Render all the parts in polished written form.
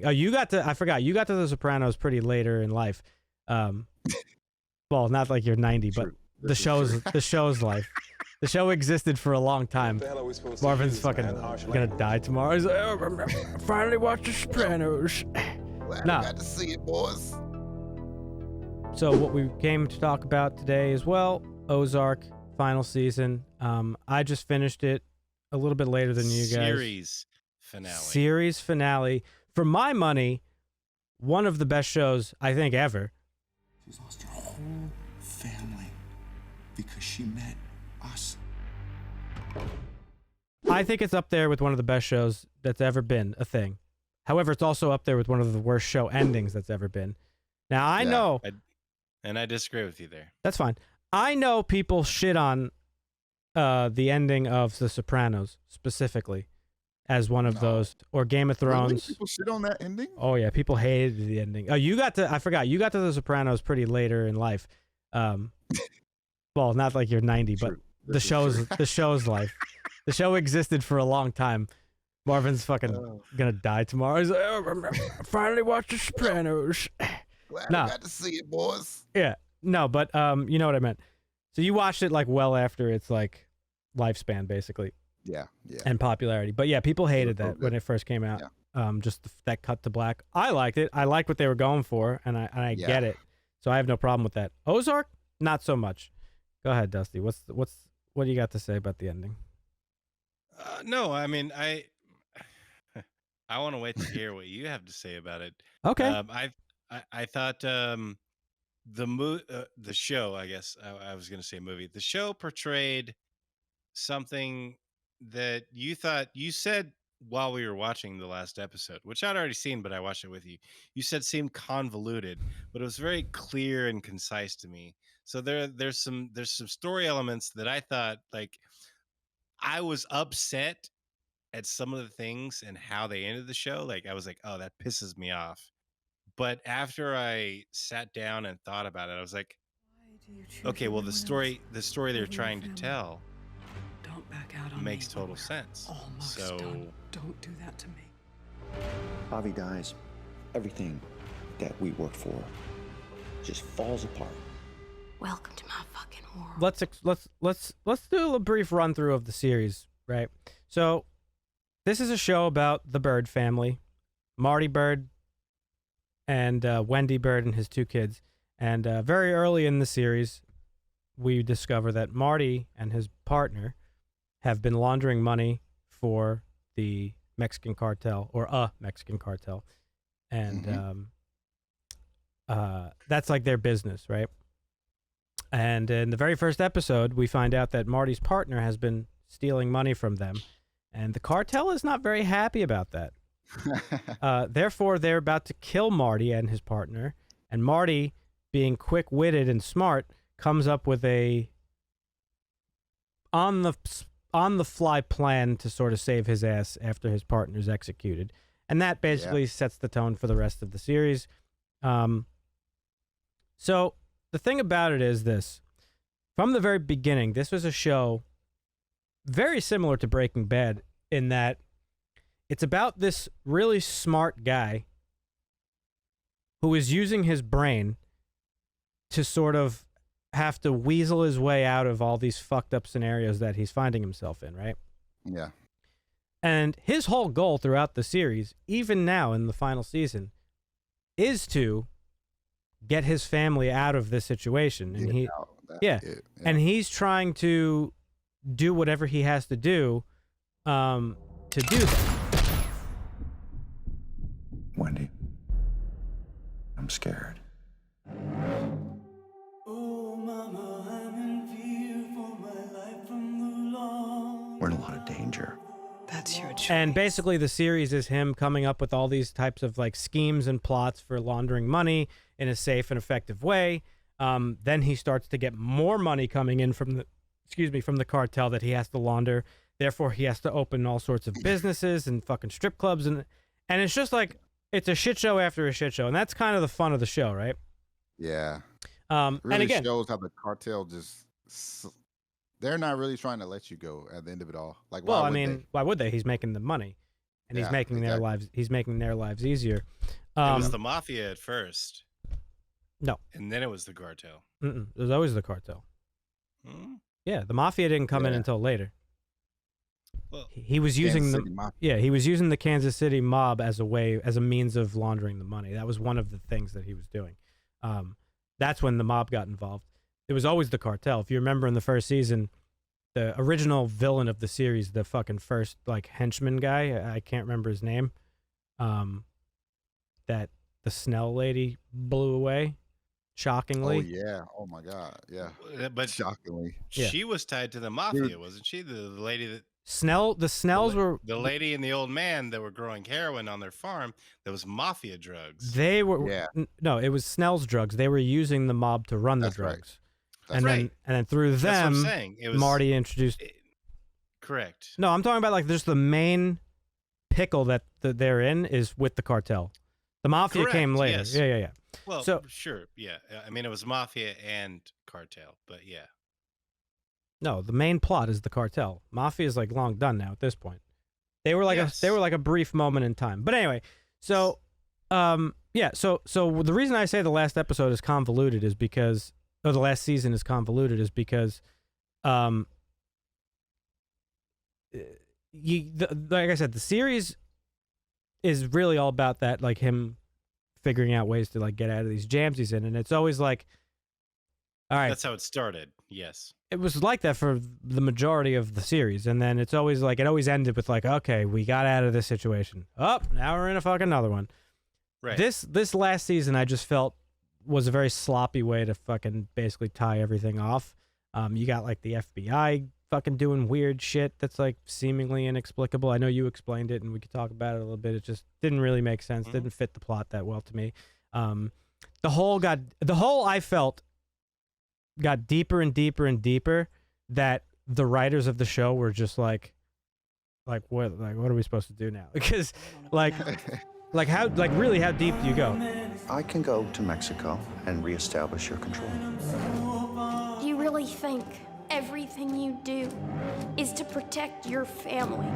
ending. Oh, I forgot. You got to The Sopranos pretty later in life. Well, not like you're 90, but the show's life. The show existed for a long time. Marvin's fucking gonna die tomorrow. He's like, oh, I finally watched The Sopranos. Glad I got to see it, boys. So what we came to talk about today is, well, Ozark, final season. I just finished it a little bit later than you guys. Series finale. For my money, one of the best shows, I think, ever. She's lost her whole family because she met us. I think it's up there with one of the best shows that's ever been a thing. However, it's also up there with one of the worst show endings that's ever been. Now, I know... And I disagree with you there. That's fine. I know people shit on the ending of The Sopranos, specifically, as one of those, or Game of Thrones. Really? People shit on that ending? Oh, yeah, people hated the ending. Oh, I forgot, you got to The Sopranos pretty later in life. Well, not like you're 90, but the show's life. The show existed for a long time. Marvin's fucking gonna die tomorrow. He's like, oh, I finally watched The Sopranos. Glad I got to see it, boys. Yeah, no, but you know what I meant. So you watched it like well after its like lifespan, basically. Yeah. And popularity. But yeah, people hated that when it first came out. Yeah. Just that cut to black. I liked it. I liked what they were going for, and I get it. So I have no problem with that. Ozark, not so much. Go ahead, Dusty. What do you got to say about the ending? No, I mean I want to wait to hear what you have to say about it. Okay. I thought the show, I guess I was going to say movie. The show portrayed something that you said while we were watching the last episode, which I'd already seen, but I watched it with you. You said seemed convoluted, but it was very clear and concise to me. So there's some story elements that I thought, like, I was upset at some of the things and how they ended the show. Like, I was like, oh, that pisses me off. But after I sat down and thought about it, I was like, okay, well, the story they're trying to tell makes total sense. So don't do that to me. Bobby dies. Everything that we worked for just falls apart. Welcome to my fucking world. Let's do a brief run through of the series, right? So this is a show about the Bird family, Marty Bird and Wendy Bird and his two kids. And very early in the series, we discover that Marty and his partner have been laundering money for the Mexican cartel, or a Mexican cartel. And that's like their business, right? And in the very first episode, we find out that Marty's partner has been stealing money from them. And the cartel is not very happy about that. Therefore, they're about to kill Marty and his partner. And Marty, being quick-witted and smart, comes up with a on-the-fly plan to sort of save his ass after his partner's executed. And that basically sets the tone for the rest of the series. So the thing about it is this. From the very beginning, this was a show very similar to Breaking Bad in that it's about this really smart guy who is using his brain to sort of have to weasel his way out of all these fucked up scenarios that he's finding himself in, right? Yeah. And his whole goal throughout the series, even now in the final season, is to get his family out of this situation. And and he's trying to do whatever he has to do that. Wendy, I'm scared. We're in a lot of danger. That's your choice. And basically the series is him coming up with all these types of like schemes and plots for laundering money in a safe and effective way. Then he starts to get more money coming in from the cartel that he has to launder. Therefore, he has to open all sorts of businesses and fucking strip clubs. And it's just like, it's a shit show after a shit show. And that's kind of the fun of the show, right? Yeah. Really and again, shows how the cartel they're not really trying to let you go at the end of it all. Like, why would they? He's making the money. and he's making their lives easier. It was the mafia at first. No. And then it was the cartel. It was always the cartel. Hmm? Yeah, the mafia didn't come in until later. Well, he was using the Kansas City mob as a means of laundering the money. That was one of the things that he was doing. That's when the mob got involved. It was always the cartel. If you remember in the first season, the original villain of the series, the fucking first like henchman guy, I can't remember his name, that the Snell lady blew away, shockingly. Oh yeah. Oh my God. Yeah. But shockingly, she was tied to the mafia, wasn't she? The lady that the Snells were the lady and the old man that were growing heroin on their farm. That was mafia drugs. They were no, it was Snell's drugs. They were using the mob to run the drugs. That's and then through them, That's what I'm saying. It was, Marty introduced. Correct. No, I'm talking about like just the main pickle that they're in is with the cartel. The mafia came later. Yes. Yeah. Well, so, sure. Yeah. I mean, it was mafia and cartel, but yeah. No, the main plot is the cartel. Mafia is like long done now at this point. They were like a brief moment in time. But anyway, so so the reason I say the last episode is convoluted is because the last season is convoluted is because like I said, the series is really all about that, like him figuring out ways to like get out of these jams he's in, and it's always like, all right, that's how it started. Yes, it was like that for the majority of the series, and then it's always like it always ended with like, okay, we got out of this situation. Oh, now we're in a fucking another one. Right. This last season, I just felt was a very sloppy way to fucking basically tie everything off. You got like the FBI fucking doing weird shit that's like seemingly inexplicable. I know you explained it and we could talk about it a little bit. It just didn't really make sense. Didn't fit the plot that well to me. The whole I felt got deeper and deeper and deeper, that the writers of the show were just like what are we supposed to do now? Because how deep do you go? I can go to Mexico and reestablish your control. Do you really think everything you do is to protect your family?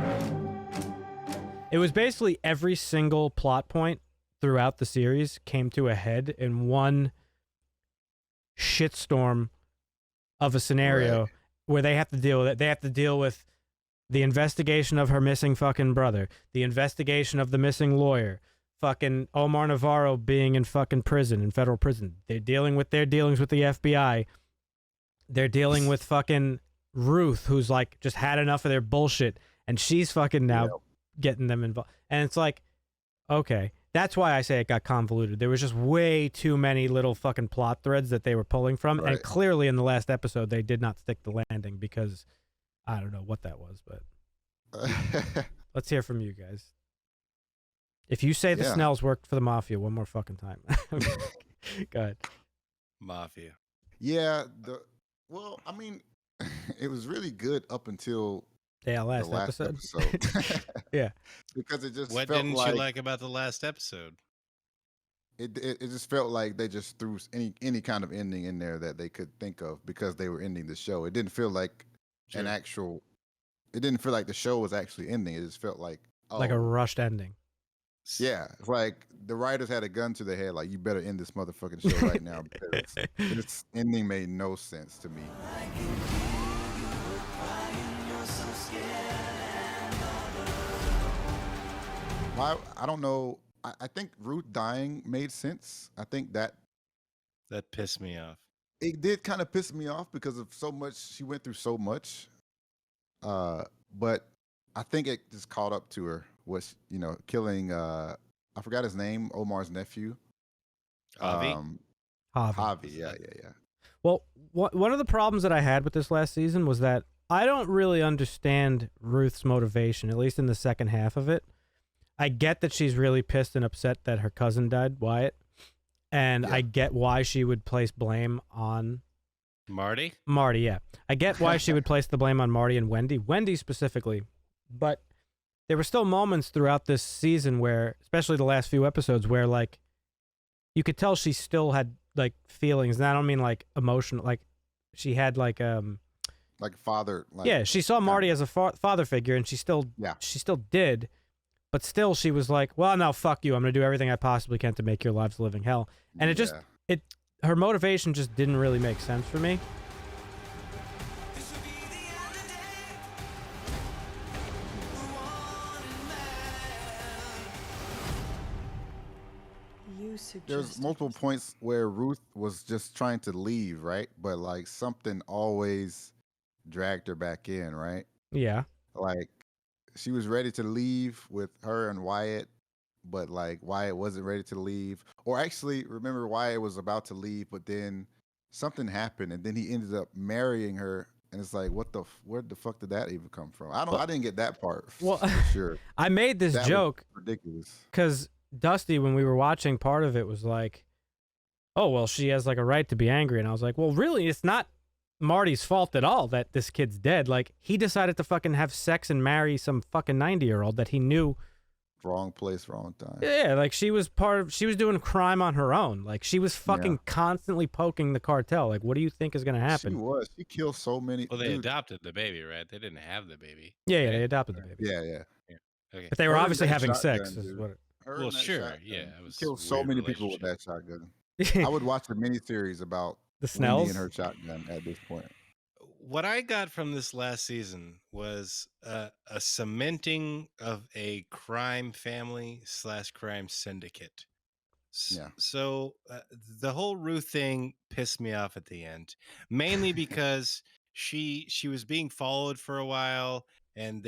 It was basically every single plot point throughout the series came to a head in one shitstorm of a scenario where they have to deal with it. They have to deal with the investigation of her missing fucking brother, the investigation of the missing lawyer, fucking Omar Navarro being in fucking prison, in federal prison. They're dealing with their dealings with the FBI. They're dealing with fucking Ruth, who's like just had enough of their bullshit, and she's fucking now getting them involved. And it's like, okay, that's why I say it got convoluted. There was just way too many little fucking plot threads that they were pulling from, and clearly in the last episode they did not stick the landing because I don't know what that was, but let's hear from you guys. If you say the Snells worked for the mafia one more fucking time. Go ahead. Mafia. Yeah, well, I mean, it was really good up until the last episode. Yeah, because it just what felt didn't like, you like about the last episode? It just felt like they just threw any kind of ending in there that they could think of because they were ending the show. It didn't feel like an actual. It didn't feel like the show was actually ending. It just felt like like a rushed ending. Yeah, it's like the writers had a gun to their head, like, you better end this motherfucking show right now because this ending made no sense to me. I don't know. I think Ruth dying made sense. I think that pissed me off. It did kind of piss me off because of so much. She went through so much. But I think it just caught up to her. Was killing I forgot his name, Omar's nephew. Javi. Yeah. Well, one of the problems that I had with this last season was that I don't really understand Ruth's motivation, at least in the second half of it. I get that she's really pissed and upset that her cousin died, Wyatt, and I get why she would place blame on Marty, yeah. I get why she would place the blame on Marty and Wendy specifically, but there were still moments throughout this season where, especially the last few episodes, where like you could tell she still had like feelings, and I don't mean like emotional, like she had like father. She saw Marty as a father figure, and she still did, but still she was like, well, no, fuck you. I'm going to do everything I possibly can to make your lives a living hell. And it just, her motivation just didn't really make sense for me. There's multiple points where Ruth was just trying to leave, right? But like something always dragged her back in, right? Yeah. Like she was ready to leave with her and Wyatt, but like Wyatt wasn't ready to leave. Or actually, remember Wyatt was about to leave, but then something happened, and then he ended up marrying her. And it's like, where the fuck did that even come from? I didn't get that part. Well, for sure. I made this joke ridiculous because Dusty, when we were watching, part of it was like, oh, well, she has like a right to be angry. And I was like, well, really, it's not Marty's fault at all that this kid's dead. Like, he decided to fucking have sex and marry some fucking 90-year-old that he knew. Wrong place, wrong time. Yeah, like she was doing crime on her own. Like, she was fucking constantly poking the cartel. Like, what do you think is going to happen? She killed so many. Well, they adopted the baby, right? They didn't have the baby. Yeah, they adopted the baby. Yeah. Okay. But they were obviously having sex. Well, sure, yeah. It was killed so many people with that shotgun. I would watch a miniseries about the Snells and her shotgun at this point. What I got from this last season was a cementing of a crime family / crime syndicate. So the whole Ruth thing pissed me off at the end, mainly because she was being followed for a while, and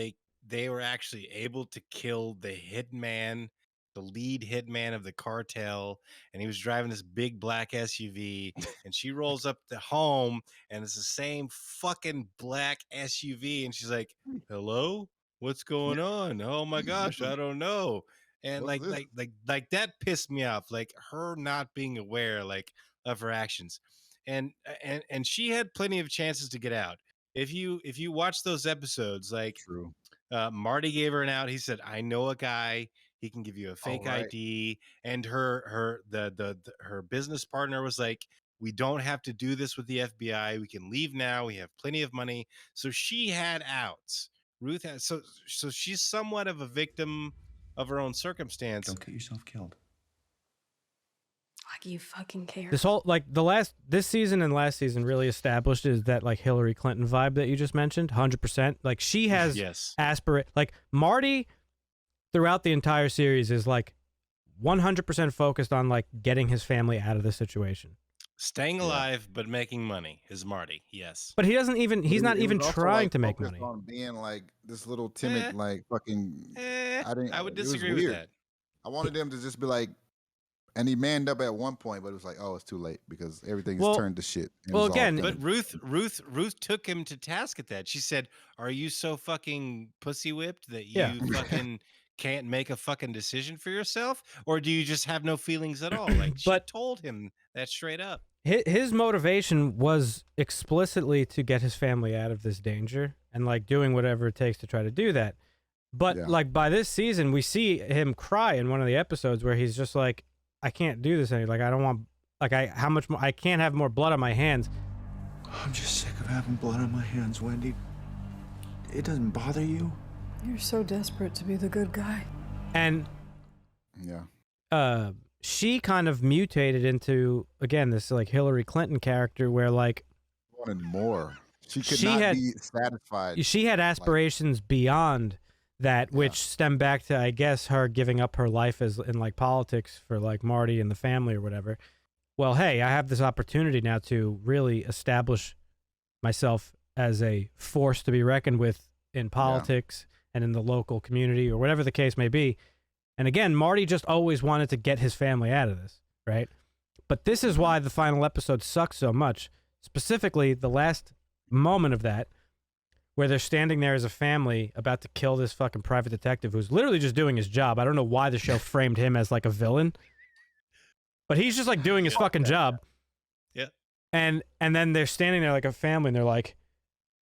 they were actually able to kill the hitman, the lead hitman of the cartel, and he was driving this big black SUV, and she rolls up to home, and it's the same fucking black SUV, and she's like, hello, what's going on? Oh my gosh, I don't know. And like that pissed me off, like her not being aware like of her actions. And she had plenty of chances to get out. If you watch those episodes, like True. Marty gave her an out. He said, I know a guy. He can give you a fake ID. And her business partner was like, we don't have to do this with the FBI. We can leave now. We have plenty of money. So she had outs. Ruth has, so she's somewhat of a victim of her own circumstance. Don't get yourself killed. Like you fucking care. This whole, like, this season and last season really established is that, like, Hillary Clinton vibe that you just mentioned, 100%. Like, she has like, Marty throughout the entire series is, like, 100% focused on, like, getting his family out of the situation. Staying alive, but making money is Marty, yes. But he's not even trying to make money. On being, like, this little timid, like, fucking... I would disagree with that. I wanted them to just be like, and he manned up at one point, but it was like, oh, it's too late because everything's turned to shit. Well, again, but Ruth took him to task at that. She said, "Are you so fucking pussy whipped that you fucking can't make a fucking decision for yourself, or do you just have no feelings at all?" Like, she told him that straight up. His motivation was explicitly to get his family out of this danger and, like, doing whatever it takes to try to do that. But like, by this season, we see him cry in one of the episodes where he's just like, I can't do this anymore. Like, I don't want, like, how much more, I can't have more blood on my hands. I'm just sick of having blood on my hands, Wendy. It doesn't bother you? You're so desperate to be the good guy. And she kind of mutated into, again, this, like, Hillary Clinton character where, like, wanted more. She could not be satisfied. She had aspirations beyond that, which stem back to, I guess, her giving up her life in, like, politics for, like, Marty and the family or whatever. Well, hey, I have this opportunity now to really establish myself as a force to be reckoned with in politics and in the local community or whatever the case may be. And again, Marty just always wanted to get his family out of this, right? But this is why the final episode sucks so much. Specifically, the last moment of that, where they're standing there as a family about to kill this fucking private detective who's literally just doing his job. I don't know why the show framed him as, like, a villain, but he's just, like, doing his fucking job. Yeah. And then they're standing there like a family, and they're like,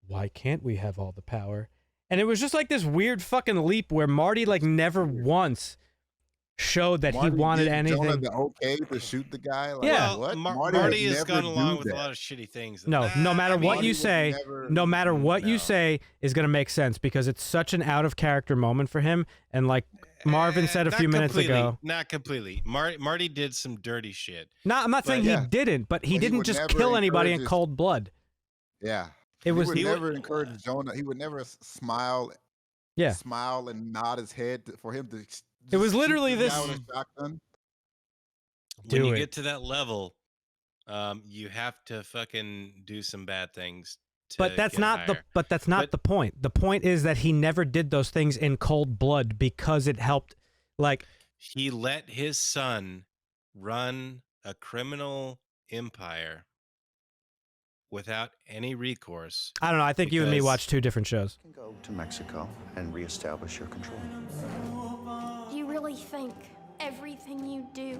why can't we have all the power? And it was just like this weird fucking leap where Marty, like, never once showed that he wanted anything. The okay to shoot the guy. Like, yeah, what? Marty has gone along with a lot of shitty things. No matter what you say, you say is going to make sense because it's such an out of character moment for him. And, like, Marvin said a Not few minutes completely, ago. Not completely. Marty did some dirty shit. I'm not saying he yeah. didn't, but he But he didn't would just never kill anybody in encourage his- cold blood. Yeah. It He was would He never would- encourage Jonah. He would never smile yeah. and nod his head for him to It was just shoot literally this guy this- with a shotgun. When Do you it. get to that level, you have to fucking do some bad things. But that's not But- the point. The point is that he never did those things in cold blood because it helped. Like, He let his son run a criminal empire without any recourse. I don't know. I think you and me Because- watched two different shows. You can go to Mexico and reestablish your control. Do you really think everything you do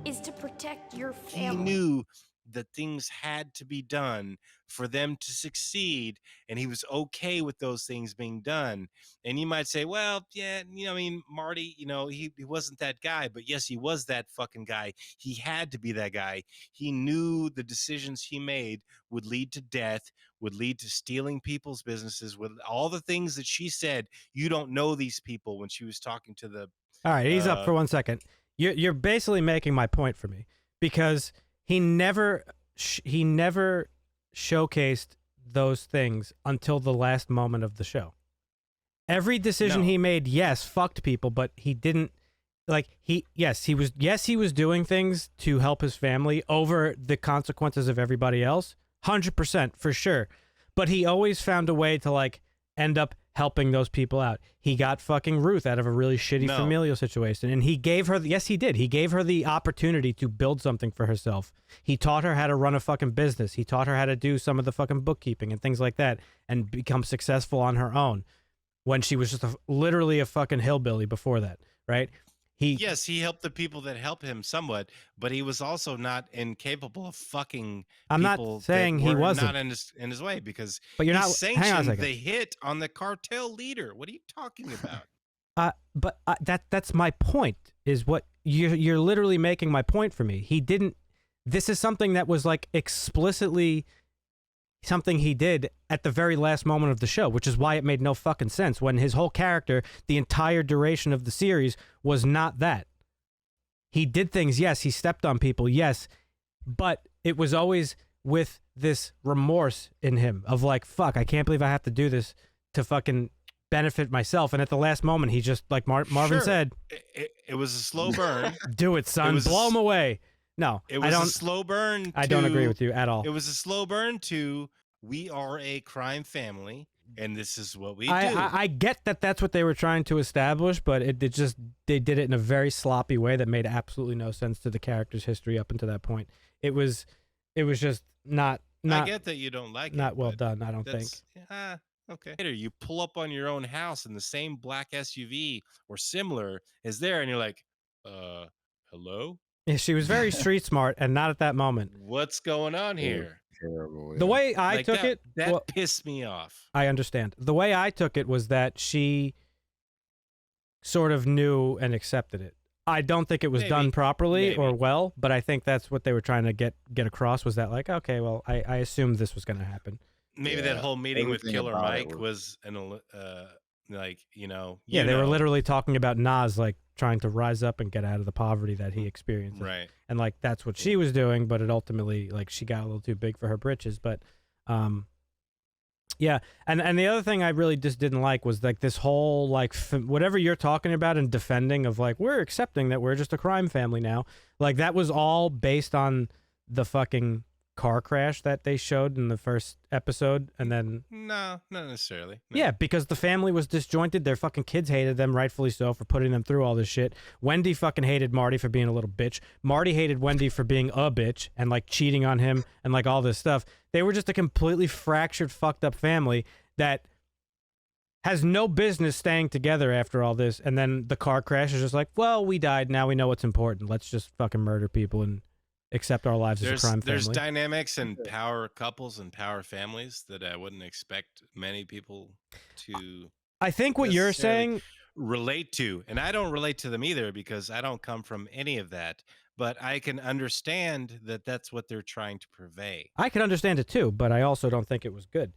is to protect your He family? knew that things had to be done for them to succeed, and he was okay with those things being done. And you might say, well, yeah, I mean, Marty, he wasn't that guy, but yes, he was that fucking guy. He had to be that guy. He knew the decisions he made would lead to death, would lead to stealing people's businesses, with all the things that she said. You don't know these people, when she was talking to the All right, ease up for 1 second. You're basically making my point for me because he never showcased those things until the last moment of the show. Every decision No. he made, yes, fucked people, but he didn't he was doing things to help his family over the consequences of everybody else. 100% for sure. But he always found a way to end up helping those people out. He got fucking Ruth out of a really shitty No. familial situation, and he gave her yes, he did. He gave her the opportunity to build something for herself. He taught her how to run a fucking business. He taught her how to do some of the fucking bookkeeping and things like that and become successful on her own when she was just literally a fucking hillbilly before that, right? Yes, he helped the people that helped him somewhat, but he was also not incapable of fucking I'm not people that saying he were wasn't. not in his way, because But you're he not- hang on a sanctioned second. the hit on the cartel leader. What are you talking about? But that's my point. Is what you're literally making my point for me. He didn't. This is something that was explicitly something he did at the very last moment of the show, which is why it made no fucking sense when his whole character, the entire duration of the series, was not that. He did things, yes, he stepped on people, yes, but it was always with this remorse in him of fuck, I can't believe I have to do this to fucking benefit myself. And at the last moment, he just, Marvin Sure. said, It was a slow burn. do it, son, was- blow him away. No, It was a slow burn. I don't agree with you at all. It was a slow burn to, we are a crime family, and this is what we do. I get that that's what they were trying to establish, but they did it in a very sloppy way that made absolutely no sense to the character's history up until that point. It was just not I get that you don't like not it. well but done, I don't think. that's- okay. Later, you pull up on your own house and the same black SUV or similar is there, and you're like, hello? Yeah, she was very street smart and not at that moment. What's going on here? Terrible. The way I Like, took it, that well, pissed me off. I understand. The way I took it was that she sort of knew and accepted it. I don't think it was done Maybe. properly or Maybe. well, but I think that's what they were trying to get across was that okay, well, I assumed this was going to happen. Maybe Yeah, that whole meeting with everything Killer about it Mike was Yeah, they were literally talking about Nas trying to rise up and get out of the poverty that he experienced. right. And that's what she was doing, but it ultimately she got a little too big for her britches. But yeah, and the other thing I really just didn't like was this whole whatever you're talking about and defending of we're accepting that we're just a crime family now. That was all based on the fucking car crash that they showed in the first episode, and then No, not necessarily. No. yeah, because the family was disjointed. Their fucking kids hated them, rightfully so, for putting them through all this shit. Wendy fucking hated Marty for being a little bitch. Marty hated Wendy for being a bitch and cheating on him and all this stuff. They were just a completely fractured, fucked up family that has no business staying together after all this. And then the car crash is just well, we died. Now we know what's important. Let's just fucking murder people and accept our lives as a crime There's family. dynamics and power couples and power families that I wouldn't expect many people to I think what you're necessarily saying, relate to, and I don't relate to them either because I don't come from any of that, but I can understand that that's what they're trying to purvey. I could understand it too, but I also don't think it was good.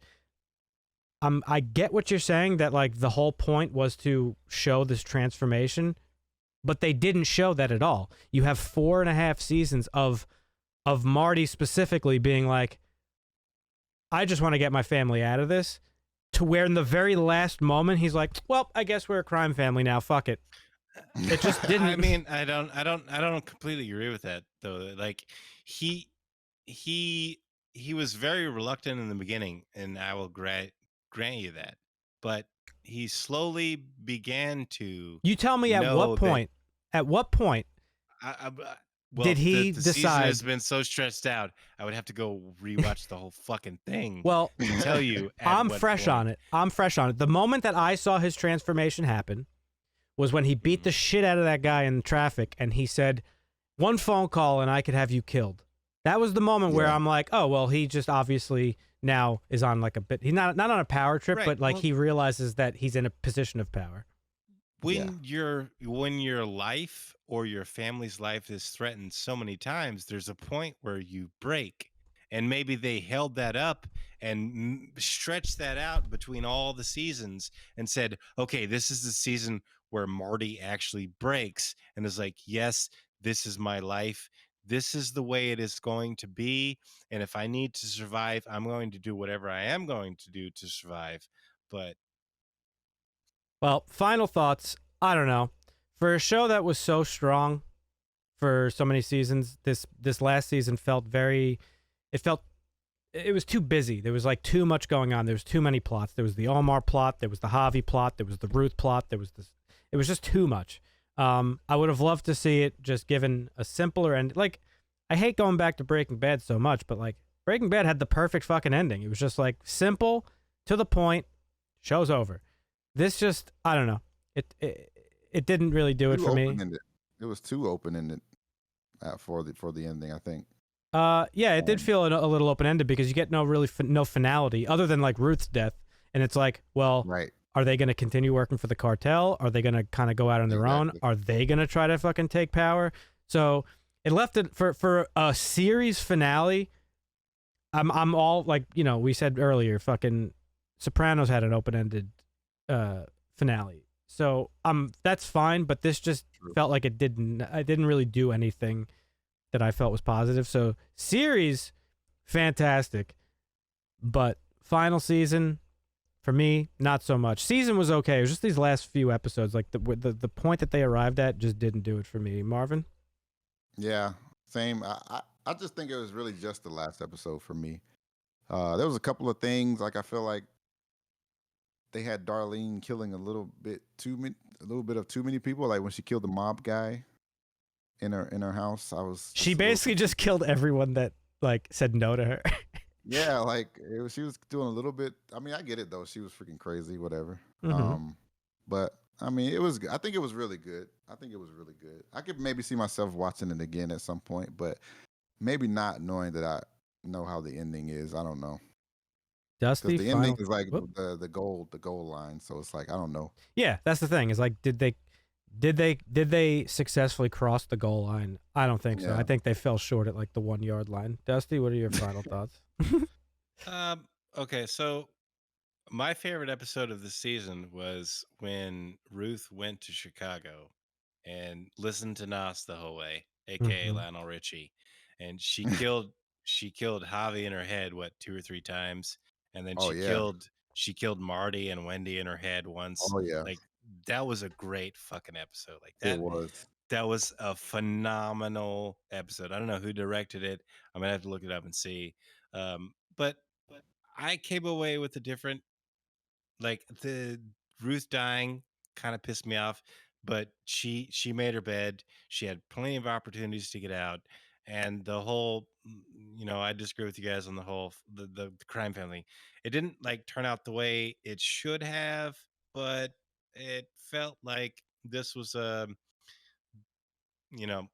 I get what you're saying, that like the whole point was to show this transformation, but they didn't show that at all. You have 4.5 seasons of Marty specifically being like, I just want to get my family out of this, to where in the very last moment he's like, well, I guess we're a crime family now. Fuck it. It just didn't. I mean, I don't completely agree with that though. Like he he was very reluctant in the beginning, and I will grant you that. But he slowly began to You tell me at know what that point? At what point well, did he the season decide? has been so stretched out. I would have to go rewatch the whole fucking thing. Well, to tell you, I'm fresh on it. I'm fresh on it. The moment that I saw his transformation happen was when he beat the shit out of that guy in traffic, and he said, "One phone call and I could have you killed." That was the moment where I'm like, "Oh, well, he just obviously now is on like a bit. He's not on a power trip, Right, but like well- he realizes that he's in a position of power." When your life or your family's life is threatened so many times, there's a point where you break. And maybe they held that up and stretched that out between all the seasons and said, okay, this is the season where Marty actually breaks and is like, yes, this is my life. This is the way it is going to be. And if I need to survive, I'm going to do whatever I am going to do to survive. But Well, final thoughts. I don't know. For a show that was so strong for so many seasons, this last season felt it was too busy. There was like too much going on. There was too many plots. There was the Omar plot, there was the Javi plot, there was the Ruth plot, there was this. It was just too much. I would have loved to see it just given a simpler end. Like, I hate going back to Breaking Bad so much, but like Breaking Bad had the perfect fucking ending. It was just like simple, to the point, show's over. This just, I don't know. It didn't really do it Too for me. open-ended. It was too open-ended for the ending, I think. Yeah, it did feel a little open-ended because you get no finality other than like Ruth's death, and it's like, well, Right. are they going to continue working for the cartel? Are they going to kind of go out on their own? Exactly. Are they going to try to fucking take power? So it left it for a series finale. I'm all like, you know, we said earlier, fucking Sopranos had an open-ended finale. So that's fine, but this just felt like it didn't really do anything that I felt was positive. So series, fantastic, but final season, for me, not so much. Season was okay. It was just these last few episodes, like the point that they arrived at, just didn't do it for me. Marvin? Yeah, same. I just think it was really just the last episode for me. There was a couple of things, like I feel like they had Darlene killing a little bit of too many people. Like when she killed the mob guy in her house, I was. She just a little- basically just killed everyone that like said no to her. Yeah, like she was doing a little bit. I mean, I get it though. She was freaking crazy, whatever. Mhm. But I mean, it was. I think it was really good. I could maybe see myself watching it again at some point, but maybe not knowing that I know how the ending is. I don't know, Dusty, because the final. ending is like Whoop. the goal line. So it's like I don't know. Yeah, that's the thing. Is like, did they successfully cross the goal line? I don't think so. Yeah. I think they fell short at like the 1 yard line. Dusty, what are your final thoughts? Okay, so my favorite episode of the season was when Ruth went to Chicago and listened to Nas the whole way, aka Mhm. Lionel Richie, and she killed Javi in her head 2 or 3 times, and then Oh, yeah. she killed Marty and Wendy in her head once. Oh yeah, Like that was a great fucking episode. Like it was. that was a phenomenal episode. I don't know who directed it. I'm gonna have to look it up and see. But I came away with a different, like the Ruth dying kind of pissed me off, but she made her bed. She had plenty of opportunities to get out, and the whole, I disagree with you guys on the whole the crime family. It didn't like turn out the way it should have, but it felt like this was you know,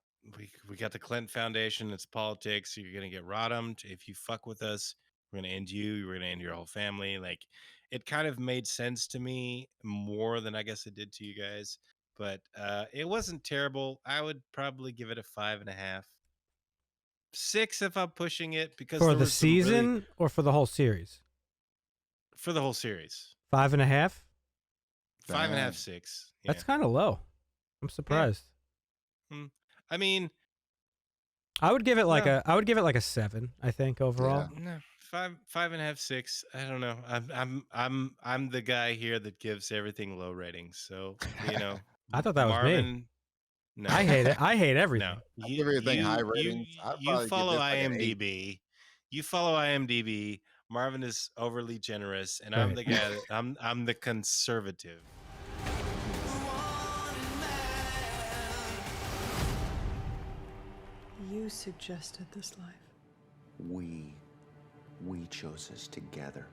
we got the Clinton Foundation. It's politics. You're gonna get rotted if you fuck with us. We're gonna end you. We're gonna end your whole family. Like, it kind of made sense to me more than I guess it did to you guys. But it wasn't terrible. I would probably give it a 5.5, 6 if I'm pushing it, because For there the was some really season or for the whole series? for the whole series. 5.5. 5.5, Dang. 6. Yeah. That's kind of low. I'm surprised. I mean, I would give it like No. a 7. I think overall. Yeah. no, 5.5, 6. I don't know. I'm the guy here that gives everything low ratings. So I thought that was me. Marvin. No, I hate it. I hate everything. no. I give everything high ratings. I'd You probably give follow this like an 8. IMDb. You follow IMDb. Marvin is overly generous, and I'm Right. the guy that I'm the conservative. You suggested this life. We chose this together.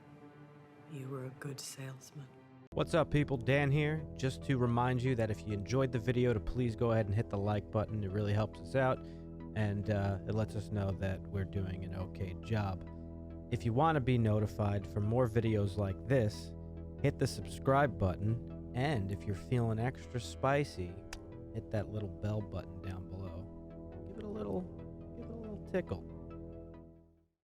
You were a good salesman. What's up, people? Dan here. Just to remind you that if you enjoyed the video, to please go ahead and hit the like button. It really helps us out, and it lets us know that we're doing an okay job. If you want to be notified for more videos like this, hit the subscribe button, and if you're feeling extra spicy, hit that little bell button down below. Give it a little tickle.